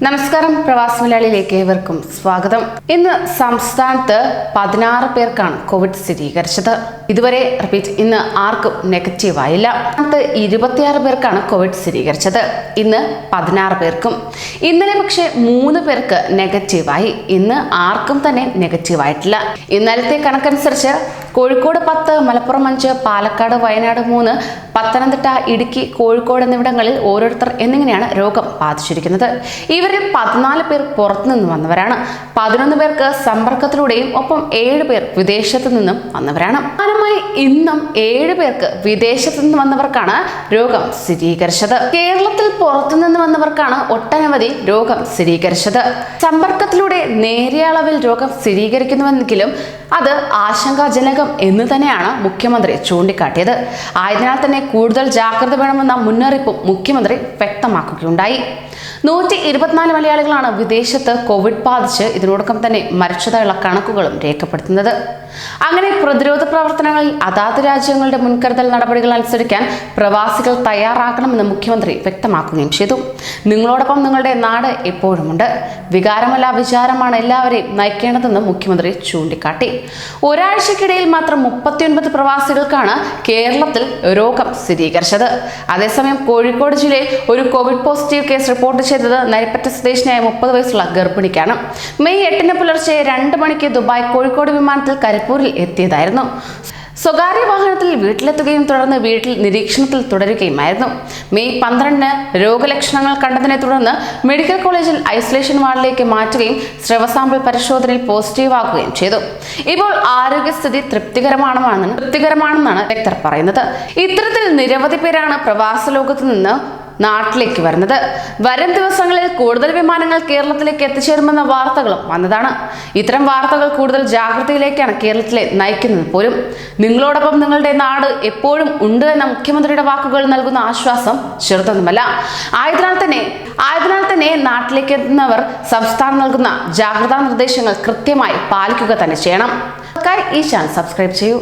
നമസ്കാരം, പ്രവാസി മലയാളിയിലേക്ക് ഏവർക്കും സ്വാഗതം. ഇന്ന് സംസ്ഥാനത്ത് 16 പേർക്കാണ് കോവിഡ് സ്ഥിരീകരിച്ചത്. ഇതുവരെ ഇന്ന് ആർക്കും നെഗറ്റീവ് ആയില്ല. 26 പേർക്കാണ് കോവിഡ് സ്ഥിരീകരിച്ചത്. ഇന്ന് 16 പേർക്കും. ഇന്നലെ പക്ഷേ 3 പേർക്ക് നെഗറ്റീവായി. ഇന്ന് ആർക്കും തന്നെ നെഗറ്റീവ് ആയിട്ടില്ല. ഇന്നലത്തെ കണക്കനുസരിച്ച് കോഴിക്കോട് 10, മലപ്പുറം 5, പാലക്കാട്, വയനാട് 3, പത്തനംതിട്ട, ഇടുക്കി, കോഴിക്കോട് എന്നിവിടങ്ങളിൽ ഓരോരുത്തർ എന്നിങ്ങനെയാണ് രോഗം ബാധിച്ചിരിക്കുന്നത്. ഇവരിൽ 14 പേർ പുറത്തുനിന്ന് വന്നവരാണ്. 11 പേർക്ക് സമ്പർക്കത്തിലൂടെയും ഒപ്പം 7 പേർ വിദേശത്തു നിന്നും വന്നവരാണ്. സമാനമായി ഇന്നും 7 പേർക്ക് വിദേശത്തു നിന്ന് വന്നവർക്കാണ് രോഗം സ്ഥിരീകരിച്ചത്. കേരളത്തിൽ പുറത്തുനിന്ന് വന്നവർക്കാണ് ഒട്ടനവധി രോഗം സ്ഥിരീകരിച്ചത്. സമ്പർക്കത്തിലൂടെ നേരിയ അളവിൽ രോഗം സ്ഥിരീകരിക്കുന്നുവെങ്കിലും അത് ആശങ്കാജനകം എന്ന് തന്നെയാണ് മുഖ്യമന്ത്രി ചൂണ്ടിക്കാട്ടിയത്. ആയതിനാൽ തന്നെ കൂടുതൽ ജാഗ്രത വേണമെന്ന മുന്നറിയിപ്പും മുഖ്യമന്ത്രി വ്യക്തമാക്കുകയുണ്ടായി. 124 മലയാളികളാണ് വിദേശത്ത് കോവിഡ് ബാധിച്ച് ഇതിനോടൊപ്പം തന്നെ മരിച്ചതായുള്ള കണക്കുകളും രേഖപ്പെടുത്തുന്നത്. അങ്ങനെ പ്രതിരോധ പ്രവർത്തനങ്ങളിൽ അതാത് രാജ്യങ്ങളുടെ മുൻകരുതൽ നടപടികൾ അനുസരിക്കാൻ പ്രവാസികൾ തയ്യാറാക്കണമെന്ന് മുഖ്യമന്ത്രി വ്യക്തമാക്കുകയും ചെയ്തു. നിങ്ങളോടൊപ്പം നിങ്ങളുടെ നാട് എപ്പോഴുമുണ്ട്. വികാരമല്ല വിചാരമാണ് എല്ലാവരെയും നയിക്കേണ്ടതെന്ന് മുഖ്യമന്ത്രി ചൂണ്ടിക്കാട്ടി. ഒരാഴ്ചക്കിടയിൽ മാത്രം 39 പ്രവാസികൾക്കാണ് കേരളത്തിൽ രോഗം സ്ഥിരീകരിച്ചത്. അതേസമയം കോഴിക്കോട് ജില്ലയിൽ ഒരു കോവിഡ് പോസിറ്റീവ് കേസ് റിപ്പോർട്ട് ചെയ്തത് നരിപ്പറ്റ സ്വദേശിനിയായ 30 വയസ്സുള്ള ഗർഭിണിക്കാണ്. മെയ് 8 പുലർച്ചെ 2 മണിക്ക് ദുബായ് കോഴിക്കോട് വിമാനത്തിൽ കരിപ്പൂരിൽ എത്തിയതായിരുന്നു. സ്വകാര്യ വാഹനത്തിൽ വീട്ടിലെത്തുകയും തുടർന്ന് വീട്ടിൽ നിരീക്ഷണത്തിൽ തുടരുകയുമായിരുന്നു. മെയ് 12 രോഗലക്ഷണങ്ങൾ കണ്ടതിനെ തുടർന്ന് മെഡിക്കൽ കോളേജിൽ ഐസൊലേഷൻ വാർഡിലേക്ക് മാറ്റുകയും സ്രവ സാമ്പിൾ പരിശോധനയിൽ പോസിറ്റീവ് ആകുകയും ചെയ്തു. ഇപ്പോൾ ആരോഗ്യസ്ഥിതി തൃപ്തികരമാണെന്നാണ് വിദഗ്ധർ പറയുന്നത്. ഇത്തരത്തിൽ നിരവധി പേരാണ് പ്രവാസ ലോകത്ത് നിന്ന് നാട്ടിലേക്ക് വരുന്നത്. വരും ദിവസങ്ങളിൽ കൂടുതൽ വിമാനങ്ങൾ കേരളത്തിലേക്ക് എത്തിച്ചേരുമെന്ന വാർത്തകളും വന്നതാണ്. ഇത്തരം വാർത്തകൾ കൂടുതൽ ജാഗ്രതയിലേക്കാണ് കേരളത്തിലെ നയിക്കുന്നത് പോലും. നിങ്ങളോടൊപ്പം നിങ്ങളുടെ നാട് എപ്പോഴും ഉണ്ട് എന്ന മുഖ്യമന്ത്രിയുടെ വാക്കുകൾ നൽകുന്ന ആശ്വാസം ചെറുതൊന്നുമല്ല. ആയതിനാൽ തന്നെ നാട്ടിലേക്ക് എത്തുന്നവർ സംസ്ഥാനം നൽകുന്ന ജാഗ്രതാ നിർദ്ദേശങ്ങൾ കൃത്യമായി പാലിക്കുക തന്നെ ചെയ്യണം. ഈ ചാനൽ സബ്സ്ക്രൈബ് ചെയ്യൂ.